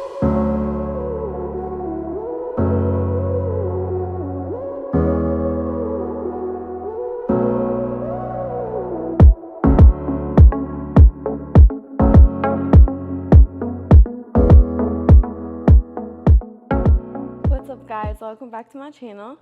What's up, guys? Welcome back to my channel.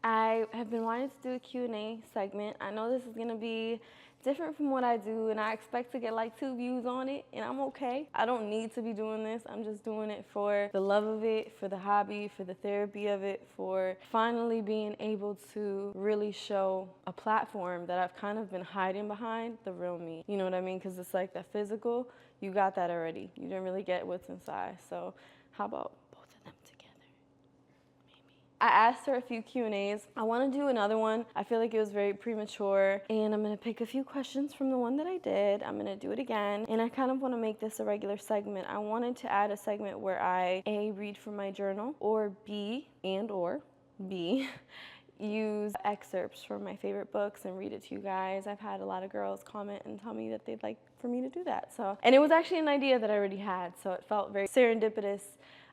I have been wanting to do a Q&A segment. I know this is going to be different from what I do, and I expect to get like 2 views on it, and I'm okay. I don't need to be doing this. I'm just doing it for the love of it, for the hobby, for the therapy of it, for finally being able to really show a platform that I've kind of been hiding behind, the real me. You know what I mean? Because it's like the physical, you got that already. You didn't really get what's inside. So how about both of them together? I asked her a few Q&As. I want to do another one. I feel like it was very premature, and I'm going to pick a few questions from the one that I did. I'm going to do it again, and I kind of want to make this a regular segment. I wanted to add a segment where I A, read from my journal, or B, use excerpts from my favorite books and read it to you guys. I've had a lot of girls comment and tell me that they'd like for me to do that. And it was actually an idea that I already had, so it felt very serendipitous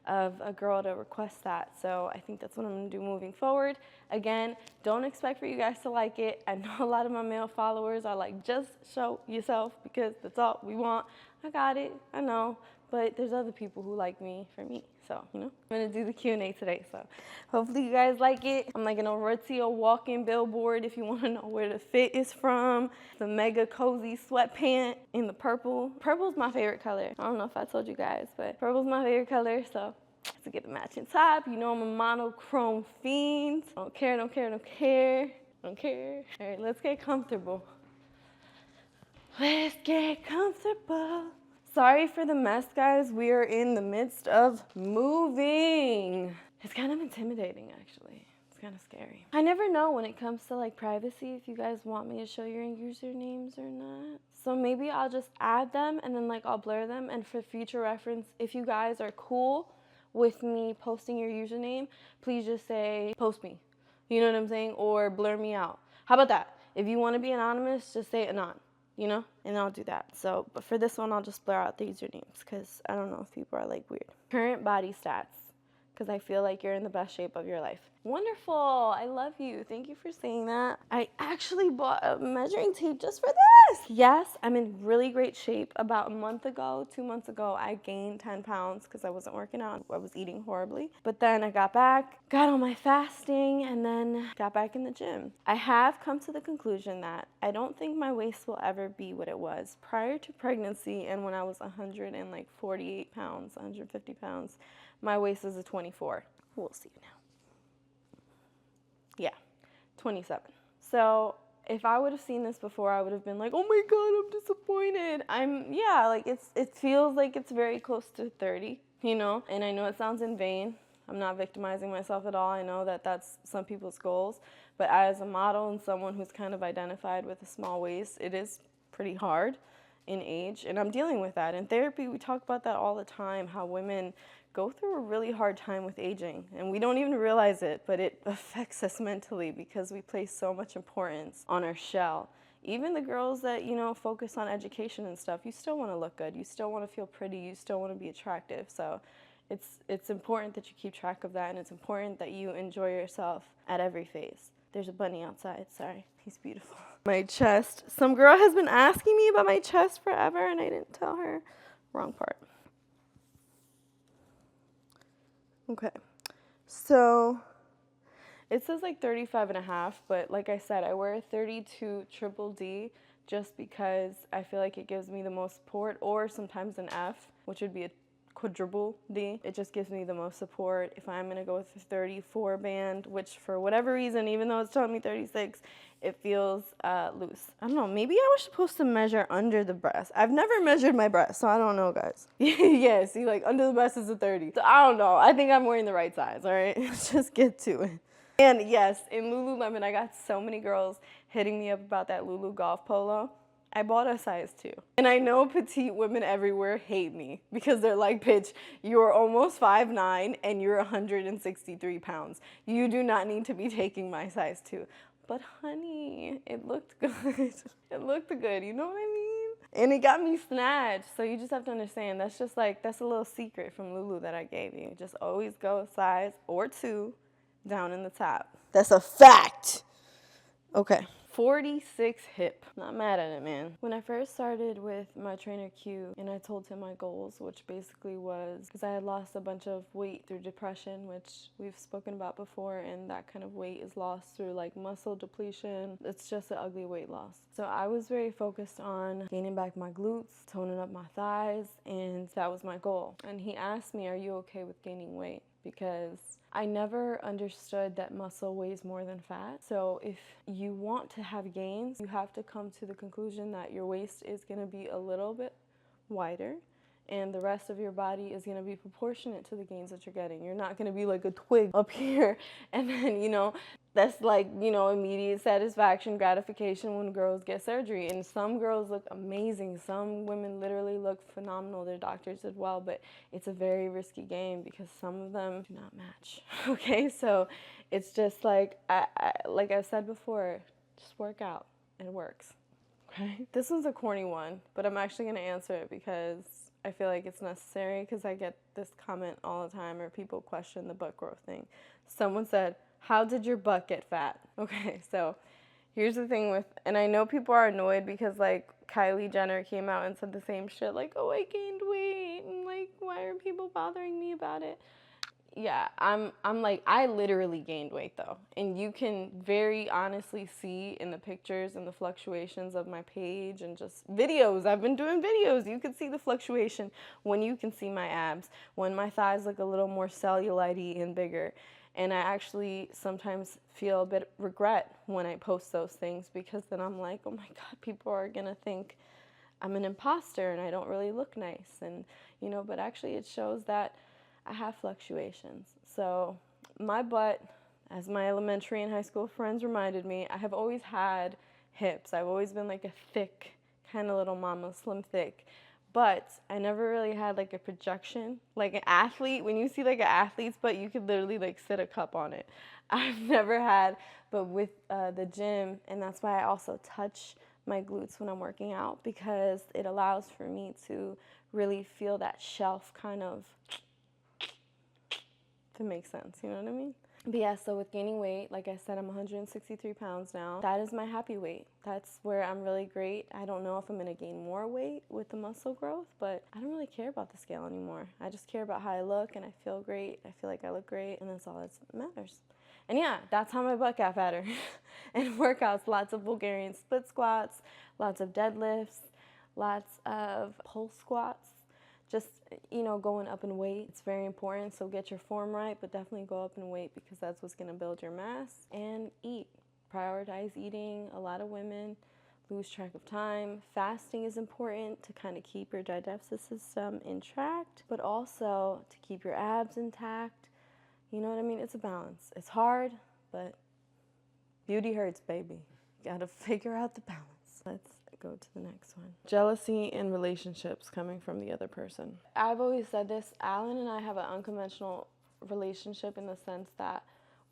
of a girl to request that. So I think that's what I'm gonna do moving forward. Again, don't expect for you guys to like it. I know a lot of my male followers are like, just show yourself because that's all we want. I got it, I know, but there's other people who like me for me. So, you know, I'm gonna do the Q&A today. So hopefully you guys like it. I'm like an Orizio walking billboard if you wanna know where the fit is from. The mega cozy sweatpant in the purple. Purple's my favorite color. I don't know if I told you guys, but purple's my favorite color. So to get the matching top, you know I'm a monochrome fiend. Don't care, don't care, don't care, don't care. All right, let's get comfortable. Let's get comfortable. Sorry for the mess, guys. We are in the midst of moving. It's kind of intimidating, actually. It's kind of scary. I never know when it comes to like privacy if you guys want me to show your usernames or not. So maybe I'll just add them and then like I'll blur them. And for future reference, if you guys are cool with me posting your username, please just say post me. You know what I'm saying? Or blur me out. How about that? If you want to be anonymous, just say anon. You know, and I'll do that. So, but for this one, I'll just blur out the usernames because I don't know if people are like weird. Current body stats, because I feel like you're in the best shape of your life. Wonderful, I love you. Thank you for saying that. I actually bought a measuring tape just for this. Yes, I'm in really great shape. About a month ago, 2 months ago, I gained 10 pounds because I wasn't working out. I was eating horribly. But then I got back, got on my fasting, and then got back in the gym. I have come to the conclusion that I don't think my waist will ever be what it was prior to pregnancy and when I was 148 pounds, 150 pounds. My waist is a 24. We'll see now. Yeah, 27. So if I would have seen this before, I would have been like, oh my God, I'm disappointed. It feels like it's very close to 30, you know? And I know it sounds in vain. I'm not victimizing myself at all. I know that that's some people's goals. But as a model and someone who's kind of identified with a small waist, it is pretty hard in age. And I'm dealing with that. In therapy, we talk about that all the time, how women go through a really hard time with aging, and we don't even realize it, but it affects us mentally because we place so much importance on our shell. Even the girls that, you know, focus on education and stuff, you still want to look good, you still want to feel pretty, you still want to be attractive. So it's important that you keep track of that, and it's important that you enjoy yourself at every phase. There's a bunny outside, sorry, he's beautiful. My chest, some girl has been asking me about my chest forever, and I didn't tell her. Wrong part. Okay, so it says like 35 and a half, but like I said, I wear a 32 triple D just because I feel like it gives me the most support, or sometimes an F, which would be a quadruple D. It just gives me the most support. If I'm gonna go with a 34 band, which for whatever reason, even though it's telling me 36, it feels loose. I don't know, maybe I was supposed to measure under the breast. I've never measured my breast, so I don't know, guys. Yeah, see, like under the breast is a 30. So I don't know, I think I'm wearing the right size, all right? Let's just get to it. And yes, in Lululemon, I got so many girls hitting me up about that Lulu golf polo. I bought a size 2. And I know petite women everywhere hate me because they're like, bitch, you're almost 5'9" and you're 163 pounds. You do not need to be taking my size 2. But honey, it looked good. It looked good, you know what I mean? And it got me snatched. So you just have to understand, that's just like, that's a little secret from Lulu that I gave you. Just always go a size or 2 down in the top. That's a fact. Okay. 46 hip. Not mad at it, man. When I first started with my trainer Q and I told him my goals, which basically was because I had lost a bunch of weight through depression, which we've spoken about before, and that kind of weight is lost through like muscle depletion. It's just an ugly weight loss. So I was very focused on gaining back my glutes, toning up my thighs, and that was my goal. And he asked me, "Are you okay with gaining weight?" Because I never understood that muscle weighs more than fat. So if you want to have gains, you have to come to the conclusion that your waist is going to be a little bit wider and the rest of your body is going to be proportionate to the gains that you're getting. You're not going to be like a twig up here and then, that's like, immediate satisfaction, gratification when girls get surgery. And some girls look amazing. Some women literally look phenomenal. Their doctors did well, but it's a very risky game because some of them do not match. Okay, so it's just like, like I said before, just work out. It works. Okay. This one's a corny one, but I'm actually going to answer it because I feel like it's necessary because I get this comment all the time or people question the butt growth thing. Someone said, "How did your butt get fat?" Okay, so here's the thing with, and I know people are annoyed because like Kylie Jenner came out and said the same shit, like, "Oh, I gained weight," and like, why are people bothering me about it? Yeah, I'm like, I literally gained weight though. And you can very honestly see in the pictures and the fluctuations of my page and just videos. I've been doing videos. You can see the fluctuation when you can see my abs, when my thighs look a little more cellulite-y and bigger. And I actually sometimes feel a bit regret when I post those things because then I'm like, oh my God, people are gonna think I'm an imposter and I don't really look nice. And, but actually it shows that I have fluctuations. So my butt, as my elementary and high school friends reminded me, I have always had hips. I've always been like a thick kind of little mama, slim thick. But I never really had like a projection, like an athlete. When you see like an athlete's butt, you could literally like sit a cup on it. I've never had, but with the gym, and that's why I also touch my glutes when I'm working out because it allows for me to really feel that shelf kind of, if it makes sense, you know what I mean? But yeah, so with gaining weight, like I said, I'm 163 pounds now. That is my happy weight. That's where I'm really great. I don't know if I'm gonna gain more weight with the muscle growth, but I don't really care about the scale anymore. I just care about how I look and I feel great. I feel like I look great and that's all that matters. And yeah, that's how my butt got fatter. And workouts, lots of Bulgarian split squats, lots of deadlifts, lots of pulse squats. Just, going up in weight. It's very important, so get your form right, but definitely go up in weight because that's what's going to build your mass. And eat. Prioritize eating. A lot of women lose track of time. Fasting is important to kind of keep your digestive system intact, but also to keep your abs intact. You know what I mean? It's a balance. It's hard, but beauty hurts, baby. You got to figure out the balance. Let's go to the next one. Jealousy in relationships coming from the other person. I've always said this, Alan and I have an unconventional relationship in the sense that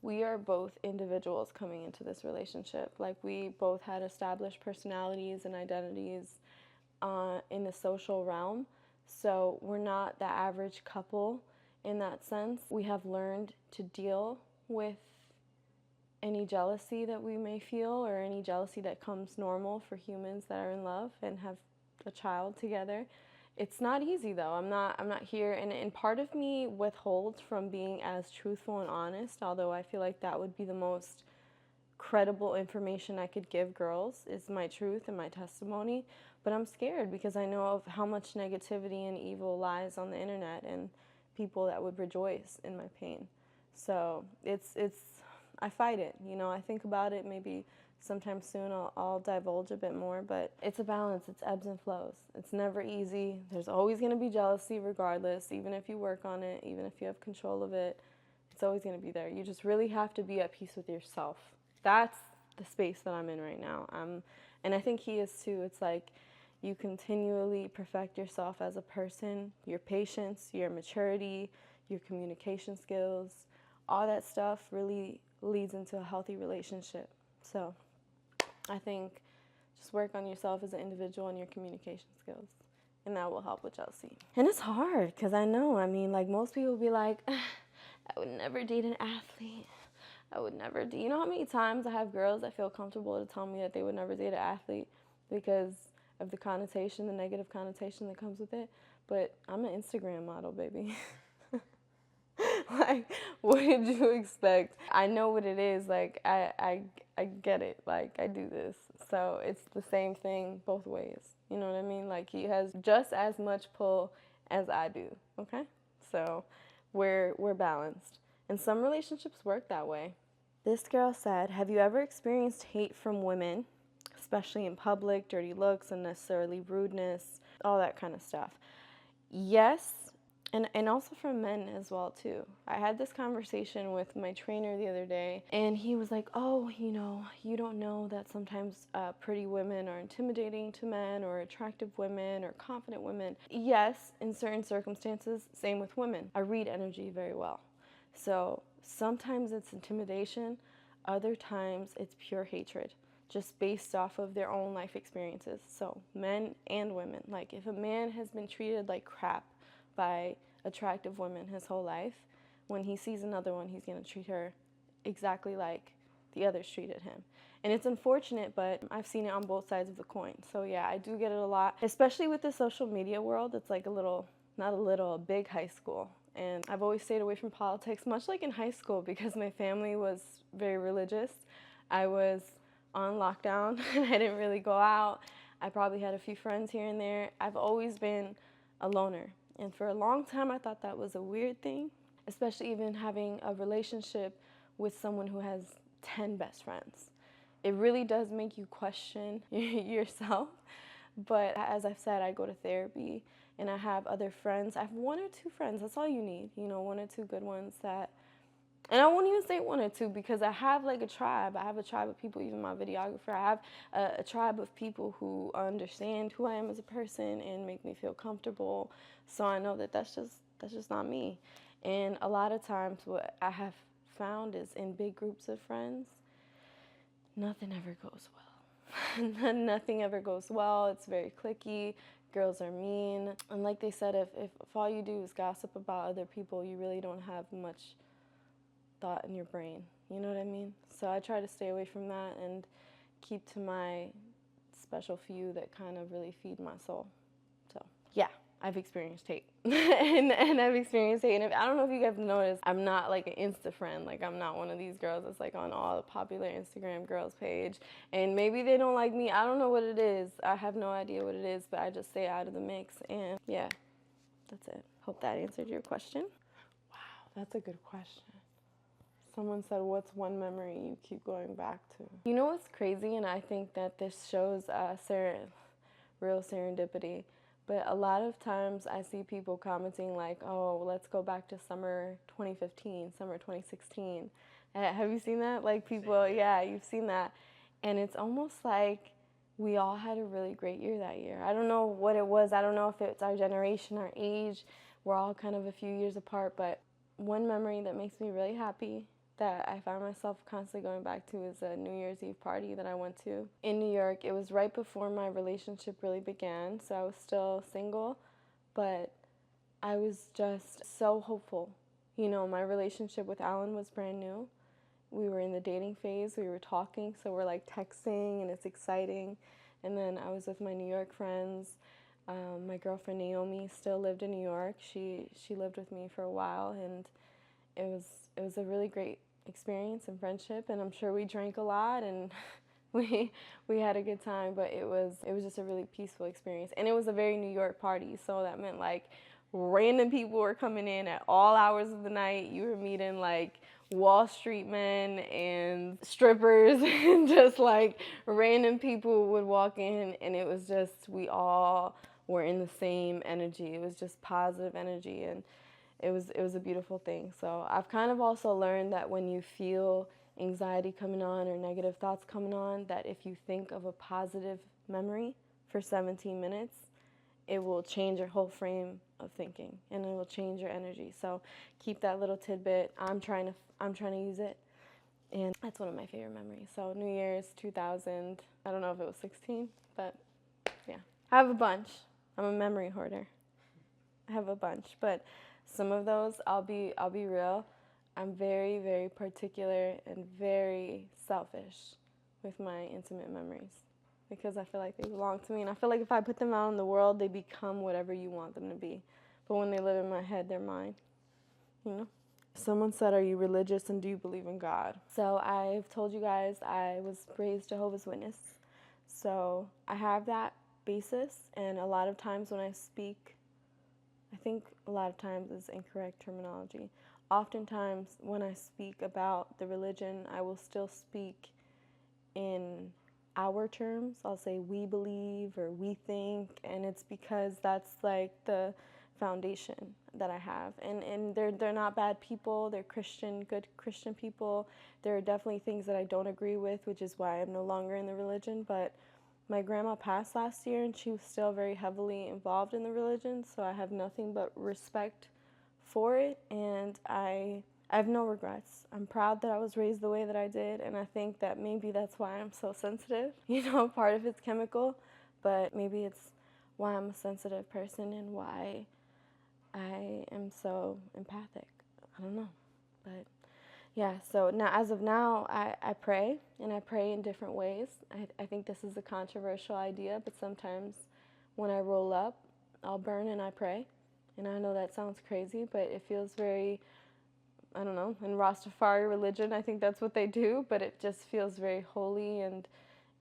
we are both individuals coming into this relationship. Like we both had established personalities and identities in the social realm. So we're not the average couple in that sense. We have learned to deal with any jealousy that we may feel or any jealousy that comes normal for humans that are in love and have a child together. It's not easy though. I'm not here, and part of me withholds from being as truthful and honest, although I feel like that would be the most credible information I could give girls is my truth and my testimony. But I'm scared because I know of how much negativity and evil lies on the internet and people that would rejoice in my pain. So I fight it, I think about it. Maybe sometime soon I'll divulge a bit more, but it's a balance. It's ebbs and flows. It's never easy. There's always going to be jealousy regardless, even if you work on it, even if you have control of it, it's always going to be there. You just really have to be at peace with yourself. That's the space that I'm in right now. And I think he is too. It's like you continually perfect yourself as a person, your patience, your maturity, your communication skills, all that stuff really leads into a healthy relationship. So I think Just work on yourself as an individual and your communication skills. And that will help with Chelsea. And it's hard because I know, I mean, like most people be like, I would never date an athlete. I would never do. You know how many times I have girls that feel comfortable to tell me that they would never date an athlete because of the connotation, the negative connotation that comes with it? But I'm an Instagram model, baby. Like, what did you expect? I know what it is. Like, I get it. Like, I do this. So it's the same thing both ways. You know what I mean? Like, he has just as much pull as I do, okay? So we're balanced. And some relationships work that way. This girl said, have you ever experienced hate from women, especially in public, dirty looks, unnecessarily rudeness, all that kind of stuff? Yes, and also from men as well too. I had this conversation with my trainer the other day, and he was like, oh, you know, you don't know that sometimes pretty women are intimidating to men, or attractive women, or confident women. Yes, in certain circumstances, same with women. I read energy very well. So sometimes it's intimidation, other times it's pure hatred, just based off of their own life experiences. So men and women. Like, if a man has been treated like crap by attractive women his whole life, when he sees another one, he's going to treat her exactly like the others treated him. And it's unfortunate, but I've seen it on both sides of the coin. So yeah, I do get it a lot, especially with the social media world. It's like a big high school. And I've always stayed away from politics, much like in high school, because my family was very religious. I was on lockdown. I didn't really go out. I probably had a few friends here and there. I've always been a loner. And for a long time, I thought that was a weird thing, especially even having a relationship with someone who has 10 best friends. It really does make you question yourself. But as I've said, I go to therapy and I have other friends. I have one or two friends. That's all you need. You know, one or two good ones that, and I won't even say one or two because I have like a tribe. I have a tribe of people, even my videographer. I have a tribe of people who understand who I am as a person and make me feel comfortable. So I know that that's just not me. And a lot of times what I have found is in big groups of friends, nothing ever goes well. Nothing ever goes well. It's very cliquey. Girls are mean. And like they said, if all you do is gossip about other people, you really don't have much thought in your brain. You know what I mean? So I try to stay away from that and keep to my special few that kind of really feed my soul. So yeah, I've experienced hate. and I've experienced hate. And I don't know if you guys noticed, I'm not like an Insta friend. Like, I'm not one of these girls that's like on all the popular Instagram girls page. And maybe they don't like me. I don't know what it is. I have no idea what it is, but I just stay out of the mix. And yeah, that's it. Hope that answered your question. Wow, that's a good question. Someone said, what's one memory you keep going back to? You know what's crazy? And I think that this shows real serendipity. But a lot of times I see people commenting like, oh, let's go back to summer 2015, summer 2016. Have you seen that? Like people, yeah, you've seen that. And it's almost like we all had a really great year that year. I don't know what it was. I don't know if it's our generation, our age. We're all kind of a few years apart. But one memory that makes me really happy that I found myself constantly going back to is a New Year's Eve party that I went to in New York. It was right before my relationship really began, so I was still single, but I was just so hopeful. You know, my relationship with Alan was brand new. We were in the dating phase, we were talking, so we're like texting and it's exciting. And then I was with my New York friends. My girlfriend Naomi still lived in New York. She lived with me for a while, and it was a really great experience and friendship, and I'm sure we drank a lot and we had a good time, but it was just a really peaceful experience. And it was a very New York party, so that meant like random people were coming in at all hours of the night. You were meeting like Wall Street men and strippers and just like random people would walk in, and it was just, we all were in the same energy. It was just positive energy, and it was a beautiful thing. So I've kind of also learned that when you feel anxiety coming on or negative thoughts coming on, that if you think of a positive memory for 17 minutes, it will change your whole frame of thinking, and it will change your energy. So keep that little tidbit. I'm trying to use it. And that's one of my favorite memories. So New Year's 2000, I don't know if it was 16, but yeah. I have a bunch. I'm a memory hoarder. I have a bunch, but some of those, I'll be real, I'm very, very particular and very selfish with my intimate memories because I feel like they belong to me, and I feel like if I put them out in the world, they become whatever you want them to be. But when they live in my head, they're mine, you know? Someone said, are you religious and do you believe in God? So I've told you guys I was raised Jehovah's Witness. So I have that basis, and a lot of times when I speak, I think a lot of times is incorrect terminology. Oftentimes when I speak about the religion, I will still speak in our terms. I'll say we believe or we think, and it's because that's like the foundation that I have. And they're not bad people. They're good Christian people. There are definitely things that I don't agree with, which is why I'm no longer in the religion, but my grandma passed last year, and she was still very heavily involved in the religion, so I have nothing but respect for it, and I have no regrets. I'm proud that I was raised the way that I did, and I think that maybe that's why I'm so sensitive. Part of it's chemical, but maybe it's why I'm a sensitive person and why I am so empathic. I don't know, but yeah, so now, as of now, I pray, and I pray in different ways. I think this is a controversial idea, but sometimes when I roll up, I'll burn and I pray. And I know that sounds crazy, but it feels very, I don't know, in Rastafari religion, I think that's what they do, but it just feels very holy and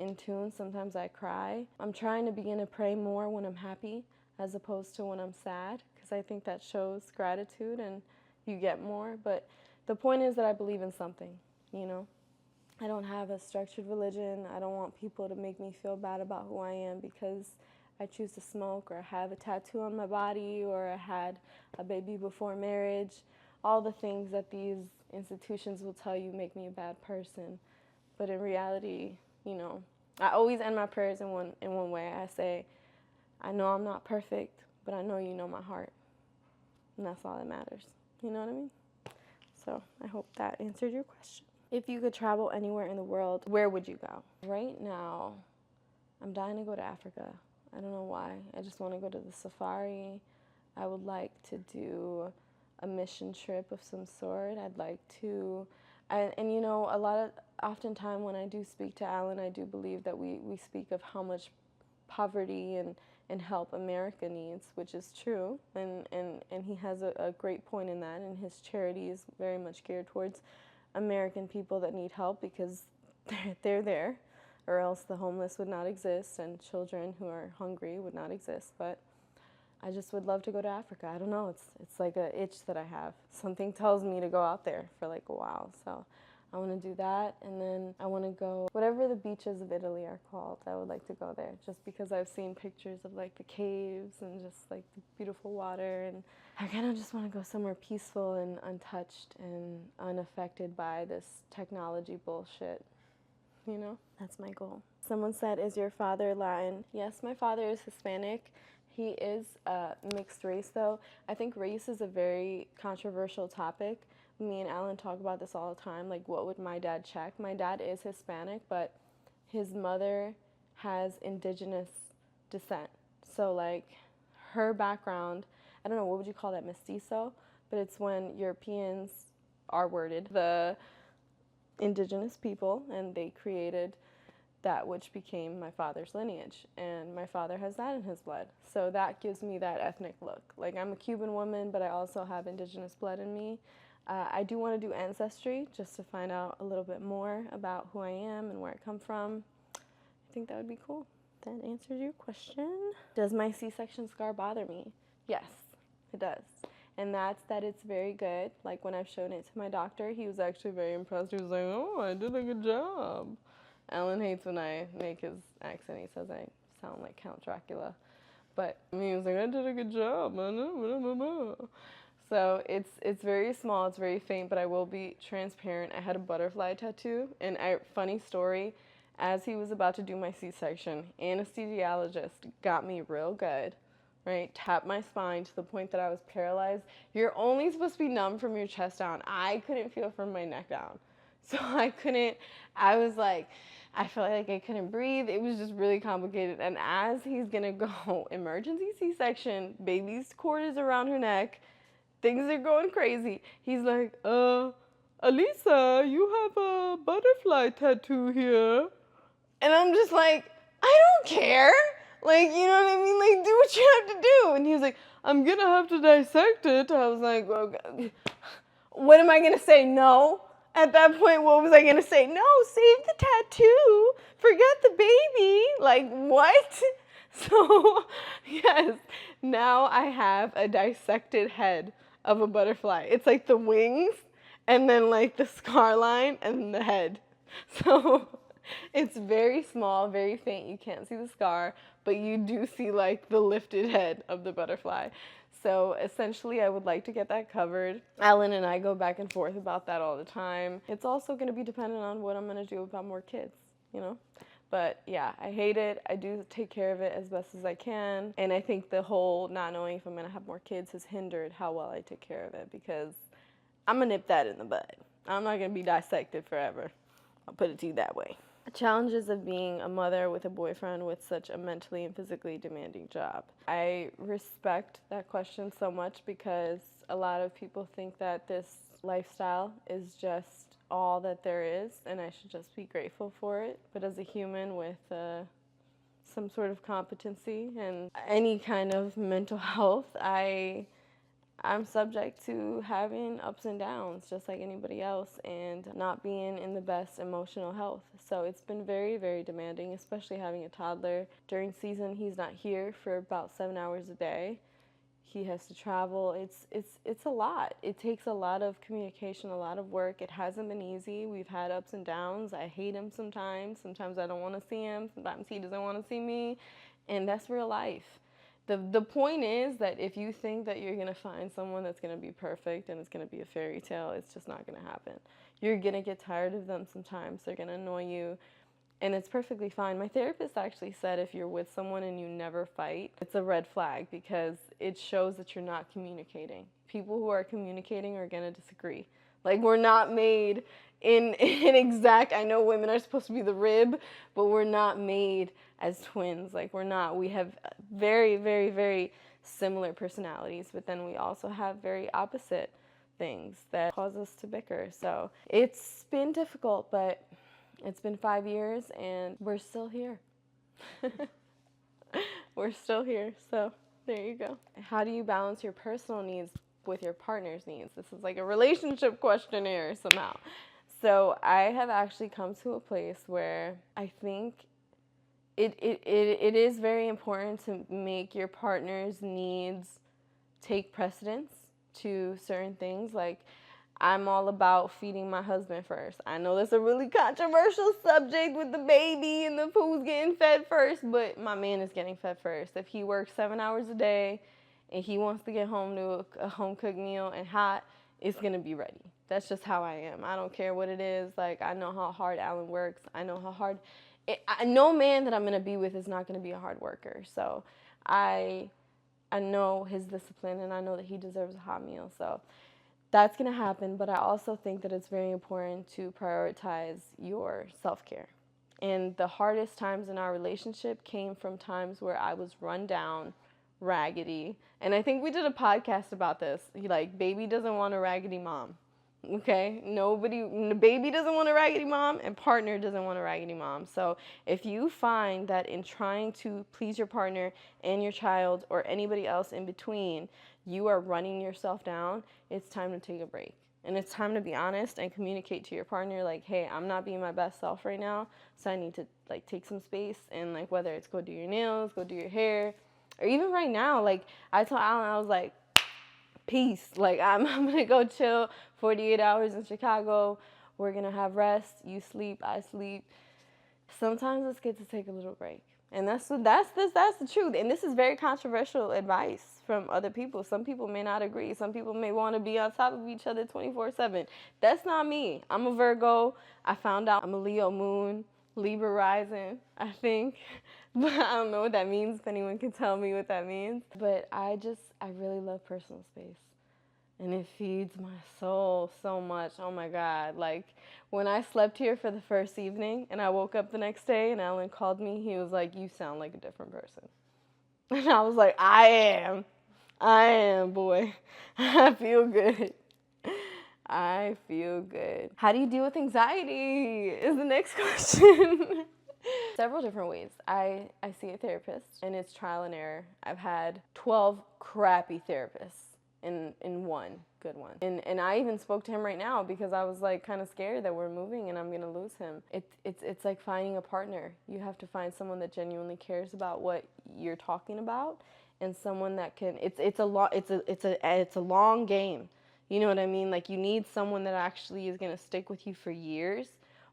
in tune. Sometimes I cry. I'm trying to begin to pray more when I'm happy as opposed to when I'm sad, because I think that shows gratitude and you get more, but the point is that I believe in something, I don't have a structured religion. I don't want people to make me feel bad about who I am because I choose to smoke or have a tattoo on my body or I had a baby before marriage. All the things that these institutions will tell you make me a bad person. But in reality, I always end my prayers in one way. I say, I know I'm not perfect, but I know you know my heart. And that's all that matters. You know what I mean? So I hope that answered your question. If you could travel anywhere in the world, where would you go? Right now, I'm dying to go to Africa. I don't know why. I just want to go to the safari. I would like to do a mission trip of some sort. I'd like to, oftentimes when I do speak to Alan, I do believe that we speak of how much poverty and help America needs, which is true, and he has a great point in that, and his charity is very much geared towards American people that need help because they're there, or else the homeless would not exist and children who are hungry would not exist. But I just would love to go to Africa. I don't know, it's like an itch that I have. Something tells me to go out there for like a while, so I want to do that, and then I want to go whatever the beaches of Italy are called. I would like to go there just because I've seen pictures of like the caves and just like the beautiful water, and I kind of just want to go somewhere peaceful and untouched and unaffected by this technology bullshit. That's my goal. Someone said, is your father Latin? Yes, my father is Hispanic. He is mixed race though. I think race is a very controversial topic. Me and Alan talk about this all the time, like what would my dad check? My dad is Hispanic, but his mother has indigenous descent. So like her background, I don't know, what would you call that, mestizo? But it's when Europeans R-worded the indigenous people and they created that which became my father's lineage, and my father has that in his blood, so that gives me that ethnic look. Like, I'm a Cuban woman, but I also have indigenous blood in me. I do want to do ancestry just to find out a little bit more about who I am and where I come from. I think that would be cool. That answers your question. Does my C-section scar bother me? Yes, it does. And that's that it's very good. Like, when I've shown it to my doctor, he was actually very impressed. He was like, oh, I did a good job. Alan hates when I make his accent. He says I sound like Count Dracula. But he was like, I did a good job. So it's very small, it's very faint, but I will be transparent. I had a butterfly tattoo, and funny story, as he was about to do my C-section, anesthesiologist got me real good, right? Tapped my spine to the point that I was paralyzed. You're only supposed to be numb from your chest down. I couldn't feel from my neck down. So I was like, I felt like I couldn't breathe. It was just really complicated. And as he's gonna go emergency C-section, baby's cord is around her neck, things are going crazy. He's like, Alisa, you have a butterfly tattoo here. And I'm just like, I don't care. Like, you know what I mean? Like, do what you have to do. And he was like, I'm gonna have to dissect it. I was like, okay. What am I gonna say? No. At that point, what was I gonna say? No, save the tattoo. Forget the baby. Like, what? So, yes, now I have a dissected head of a butterfly. It's like the wings and then like the scar line and the head. So it's very small, very faint. You can't see the scar, but you do see like the lifted head of the butterfly. So essentially, I would like to get that covered. Alan and I go back and forth about that all the time. It's also going to be dependent on what I'm going to do about more kids, you know? But yeah, I hate it. I do take care of it as best as I can. And I think the whole not knowing if I'm going to have more kids has hindered how well I take care of it, because I'm going to nip that in the bud. I'm not going to be dissected forever. I'll put it to you that way. Challenges of being a mother with a boyfriend with such a mentally and physically demanding job. I respect that question so much, because a lot of people think that this lifestyle is just all that there is and I should just be grateful for it. But as a human with some sort of competency and any kind of mental health, I'm subject to having ups and downs just like anybody else, and not being in the best emotional health. So it's been very, very demanding, especially having a toddler. During season, he's not here for about 7 hours a day. He has to travel. It's a lot. It takes a lot of communication, a lot of work. It hasn't been easy. We've had ups and downs. I hate him sometimes. Sometimes I don't want to see him. Sometimes he doesn't want to see me. And that's real life. The point is that if you think that you're going to find someone that's going to be perfect and it's going to be a fairy tale, it's just not going to happen. You're going to get tired of them sometimes. They're going to annoy you, and it's perfectly fine. My therapist actually said if you're with someone and you never fight, it's a red flag, because it shows that you're not communicating. People who are communicating are going to disagree. Like, we're not made in exact, I know women are supposed to be the rib, but we're not made as twins. Like, we're not. We have very, very, very similar personalities, but then we also have very opposite things that cause us to bicker. So it's been difficult, but it's been 5 years and we're still here. We're still here. So there you go. How do you balance your personal needs with your partner's needs? This is like a relationship questionnaire somehow. So I have actually come to a place where I think it is very important to make your partner's needs take precedence to certain things. Like, I'm all about feeding my husband first. I know that's a really controversial subject with the baby and the who's getting fed first, but my man is getting fed first. If he works 7 hours a day and he wants to get home to a home-cooked meal and hot, it's going to be ready. That's just how I am. I don't care what it is. Like, I know how hard Alan works. I know how hard... no man that I'm going to be with is not going to be a hard worker. So I know his discipline, and I know that he deserves a hot meal. So that's going to happen, but I also think that it's very important to prioritize your self-care. And the hardest times in our relationship came from times where I was run down, raggedy. And I think we did a podcast about this. Like, baby doesn't want a raggedy mom. Okay? Baby doesn't want a raggedy mom, and partner doesn't want a raggedy mom. So if you find that in trying to please your partner and your child or anybody else in between, you are running yourself down, it's time to take a break. And it's time to be honest and communicate to your partner, like, hey, I'm not being my best self right now, so I need to, like, take some space. And, like, whether it's go do your nails, go do your hair, or even right now, like, I told Alan, I was like, peace. Like, I'm going to go chill 48 hours in Chicago. We're going to have rest. You sleep, I sleep. Sometimes it's good to take a little break. And that's the truth. And this is very controversial advice from other people. Some people may not agree. Some people may want to be on top of each other 24/7. That's not me. I'm a Virgo. I found out I'm a Leo moon, Libra rising, I think. But I don't know what that means, if anyone can tell me what that means. But I really love personal space. And it feeds my soul so much. Oh my God. Like when I slept here for the first evening and I woke up the next day and Alan called me, he was like, "You sound like a different person." And I was like, I am, boy. I feel good. I feel good. How do you deal with anxiety is the next question. Several different ways. I see a therapist and it's trial and error. I've had 12 crappy therapists in one good one. And I even spoke to him right now because I was like kind of scared that we're moving and I'm gonna lose him. It's like finding a partner. You have to find someone that genuinely cares about what you're talking about and someone that can it's a long game. You know what I mean? Like you need someone that actually is gonna stick with you for years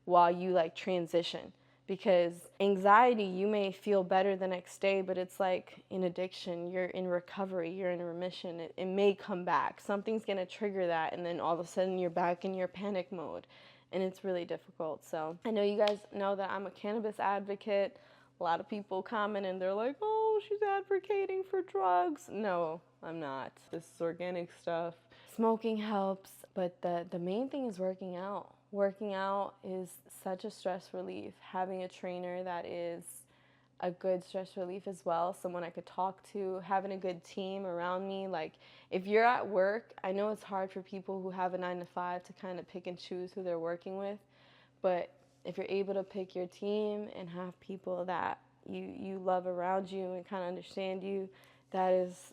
while you like transition. Because anxiety, you may feel better the next day, but it's like in addiction, you're in recovery, you're in remission. It may come back. Something's going to trigger that, and then all of a sudden you're back in your panic mode, and it's really difficult. So I know you guys know that I'm a cannabis advocate. A lot of people comment and they're like, "Oh, she's advocating for drugs." No, I'm not. This is organic stuff. Smoking helps, but the main thing is working out. Working out is such a stress relief. Having a trainer that is a good stress relief as well, someone I could talk to, having a good team around me. Like if you're at work, I know it's hard for people who have a 9 to 5 to kind of pick and choose who they're working with, but if you're able to pick your team and have people that you love around you and kind of understand you, that is,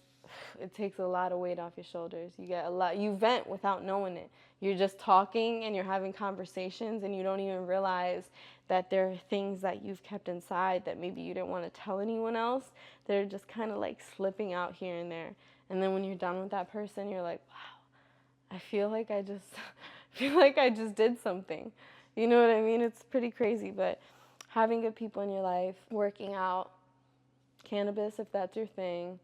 it takes a lot of weight off your shoulders. You get a lot, you vent without knowing it. You're just talking and you're having conversations and you don't even realize that there are things that you've kept inside that maybe you didn't want to tell anyone else. They're just kind of like slipping out here and there. And then when you're done with that person, you're like, wow, I feel like I just feel like I just did something. You know what I mean? It's pretty crazy, but having good people in your life, working out, cannabis if that's your thing.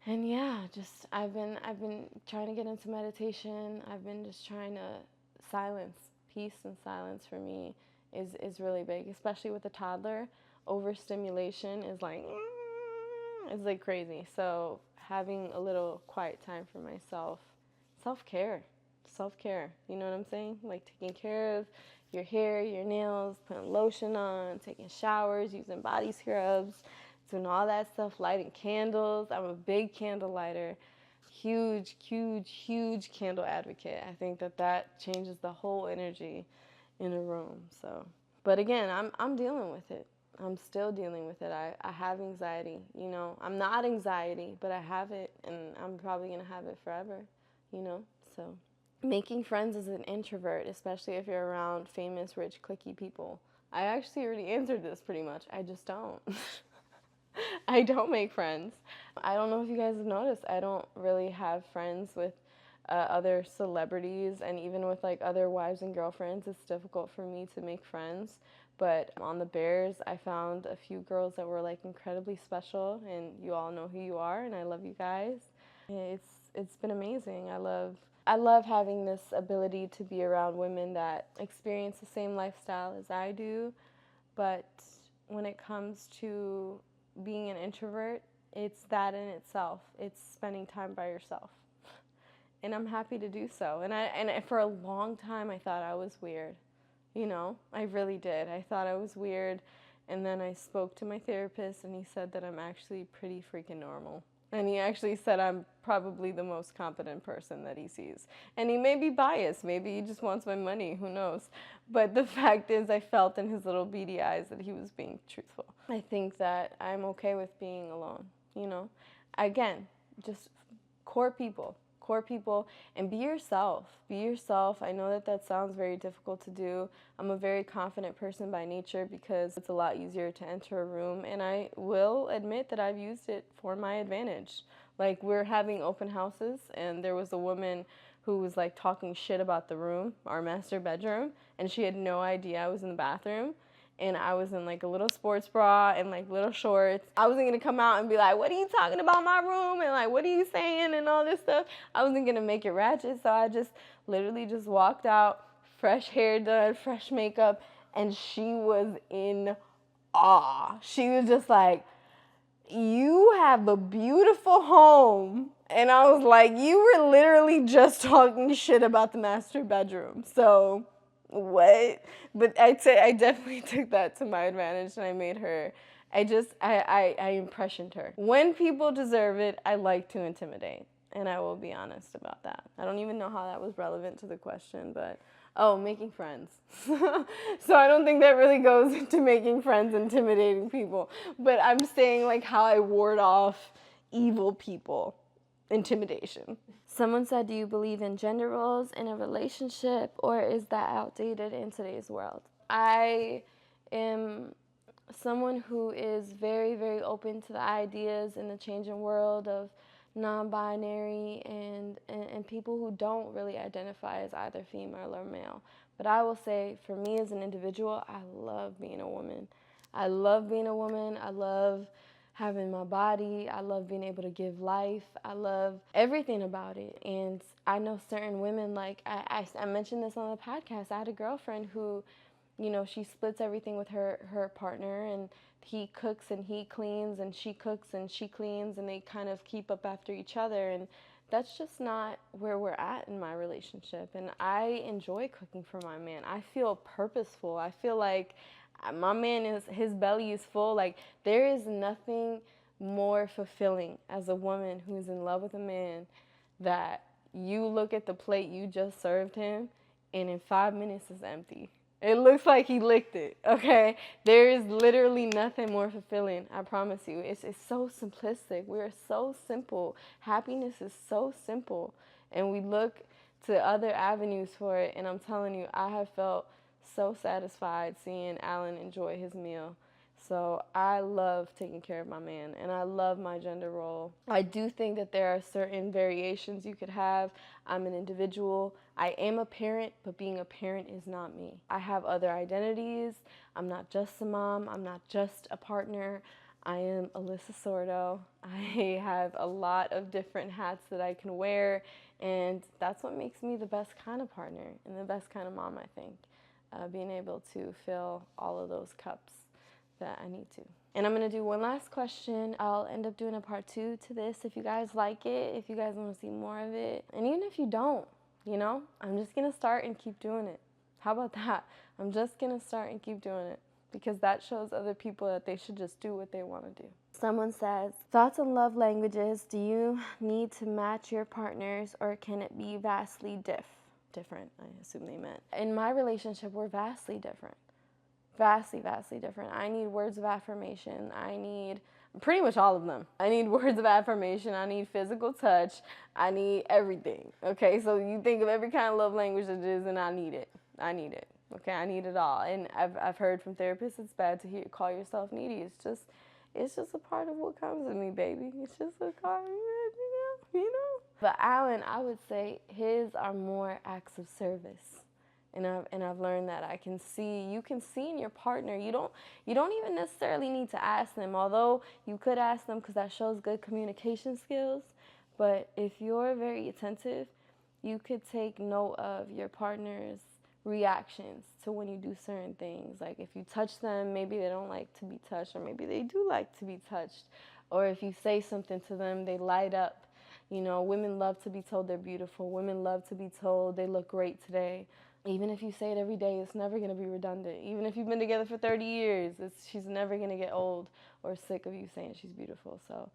And yeah, just I've been trying to get into meditation. I've been just trying to silence. Peace and silence for me is really big, especially with a toddler. Overstimulation is like crazy. So having a little quiet time for myself, self-care. Self-care, you know what I'm saying? Like taking care of your hair, your nails, putting lotion on, taking showers, using body scrubs, doing all that stuff, lighting candles. I'm a big candle lighter, huge, huge, huge candle advocate. I think that changes the whole energy in a room. So, but again, I'm dealing with it. I'm still dealing with it. I have anxiety, you know. I'm not anxiety, but I have it, and I'm probably gonna have it forever, you know. So, making friends as an introvert, especially if you're around famous, rich, cliquey people. I actually already answered this pretty much. I just don't. I don't make friends. I don't know if you guys have noticed, I don't really have friends with other celebrities, and even with like other wives and girlfriends, it's difficult for me to make friends. But on the Bears, I found a few girls that were like incredibly special, and you all know who you are, and I love you guys. It's been amazing. I love having this ability to be around women that experience the same lifestyle as I do, but when it comes to being an introvert, it's that in itself. It's spending time by yourself. And I'm happy to do so. And for a long time I thought I was weird. You know, I really did. I thought I was weird, and then I spoke to my therapist and he said that I'm actually pretty freaking normal. And he actually said I'm probably the most competent person that he sees. And he may be biased. Maybe he just wants my money. Who knows? But the fact is, I felt in his little beady eyes that he was being truthful. I think that I'm okay with being alone, you know? Again, just core people, and be yourself. Be yourself. I know that sounds very difficult to do. I'm a very confident person by nature because it's a lot easier to enter a room, and I will admit that I've used it for my advantage. Like, we're having open houses, and there was a woman who was like talking shit about the room, our master bedroom, and she had no idea I was in the bathroom. And I was in like a little sports bra and like little shorts. I wasn't gonna come out and be like, "What are you talking about my room?" and like, "What are you saying?" and all this stuff. I wasn't gonna make it ratchet, so I just literally just walked out, fresh hair done, fresh makeup, and she was in awe. She was just like, "You have a beautiful home And I was like, you were literally just talking shit about the master bedroom. So, what? But I definitely took that to my advantage, and I made her, I impressioned her. When people deserve it, I like to intimidate. And I will be honest about that. I don't even know how that was relevant to the question, but oh, making friends. So I don't think that really goes into making friends, intimidating people. But I'm saying like how I ward off evil people. Intimidation. Someone said, do you believe in gender roles in a relationship, or is that outdated in today's world? I am someone who is very, very open to the ideas in the changing world of non-binary and people who don't really identify as either female or male. But I will say, for me as an individual, I love being a woman. I love being a woman. I love having my body. I love being able to give life. I love everything about it. And I know certain women, like I mentioned this on the podcast. I had a girlfriend who, you know, she splits everything with her partner, and he cooks and he cleans, and she cooks and she cleans, and they kind of keep up after each other. And that's just not where we're at in my relationship. And I enjoy cooking for my man. I feel purposeful. I feel like my man his belly is full. Like, there is nothing more fulfilling as a woman who's in love with a man that you look at the plate you just served him, and in 5 minutes it's empty. It looks like he licked it, okay? There is literally nothing more fulfilling, I promise you. It's so simplistic. We are so simple. Happiness is so simple. And we look to other avenues for it, and I'm telling you, I have felt so satisfied seeing Alan enjoy his meal. So I love taking care of my man, and I love my gender role. I do think that there are certain variations you could have. I'm an individual. I am a parent, but being a parent is not me. I have other identities. I'm not just a mom. I'm not just a partner. I am Alyssa Sordo. I have a lot of different hats that I can wear, and that's what makes me the best kind of partner and the best kind of mom, I think. Being able to fill all of those cups that I need to. And I'm going to do one last question. I'll end up doing a part 2 to this if you guys like it, if you guys want to see more of it. And even if you don't, you know, I'm just going to start and keep doing it. How about that? I'm just going to start and keep doing it, because that shows other people that they should just do what they want to do. Someone says, thoughts on love languages. Do you need to match your partners, or can it be vastly different? I assume they meant. In my relationship, we're vastly different. Vastly different. I need words of affirmation. I need pretty much all of them. I need words of affirmation. I need physical touch. I need everything. Okay, so you think of every kind of love language that is, and I need it. Okay, I need it all. And I've heard from therapists it's bad to call yourself needy. It's just a part of what comes with me, baby. It's just a part, you know. But Alan, I would say his are more acts of service. And I've learned that you can see in your partner. You don't even necessarily need to ask them, although you could ask them because that shows good communication skills. But if you're very attentive, you could take note of your partner's reactions to when you do certain things. Like if you touch them, maybe they don't like to be touched, or maybe they do like to be touched. Or if you say something to them, they light up. You know, women love to be told they're beautiful. Women love to be told they look great today. Even if you say it every day, it's never going to be redundant. Even if you've been together for 30 years, she's never going to get old or sick of you saying she's beautiful. So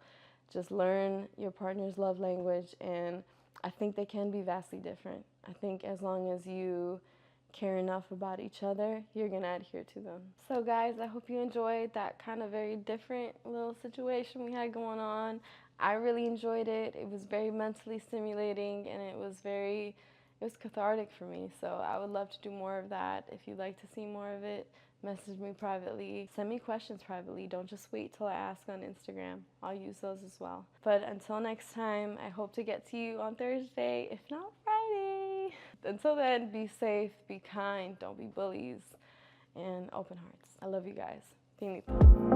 just learn your partner's love language, and I think they can be vastly different. I think as long as you care enough about each other, you're going to adhere to them. So guys, I hope you enjoyed that kind of very different little situation we had going on. I really enjoyed it. It was very mentally stimulating, and it was cathartic for me. So I would love to do more of that. If you'd like to see more of it, message me privately. Send me questions privately. Don't just wait till I ask on Instagram. I'll use those as well. But until next time, I hope to get to you on Thursday, if not Friday. Until then, be safe, be kind, don't be bullies, and open hearts. I love you guys. Finito.